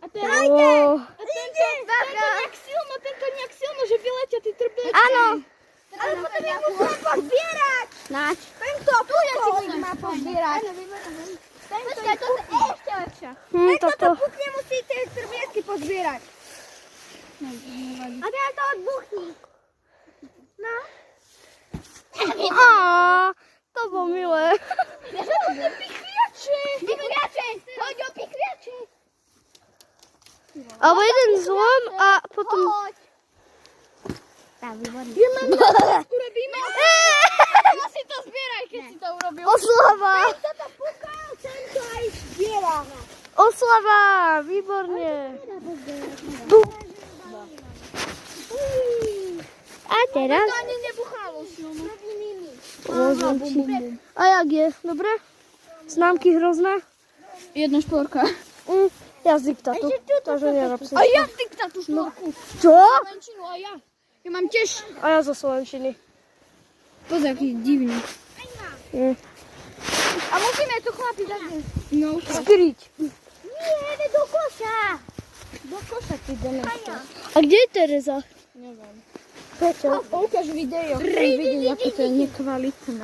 A tento nejak silno, že vyletia tí trbliečky. Áno. Ale potom ja musím pozbierať. Nač. Tento pukol má pozbierať. Počkaj, toto je ešte lepšia. Toto. Pukne musí tie trblietky pozbierať. A teraz to odbuchni. No. To bolo milé. Pichviače. Poď o pichviače. Alebo jeden zlom a potom... Tá, výborný. Urobíme. Ja si to zbieraj, keď si to urobil. Oslava. Toto pukol, tento aj zbierame. Oslava. Výborne. A teraz? To ani nebuchalo silno. A jak je? Dobre? Známky hrozné? Jedna šporka. Ja z diktatu. Takže nerob si. A ja v diktatu šporku. Čo? Slovenčinu a ja. Ja mám tiež. A ja zo slovenčiny. Pozor, aký divný. A musíme tu chlapi dať. No, Skryť. Nie, do koša. do koša ty ideme. A kde je Tereza? Neviem. Prečo? Ukáž video, chcem vidieť, ako to je nekvalitné.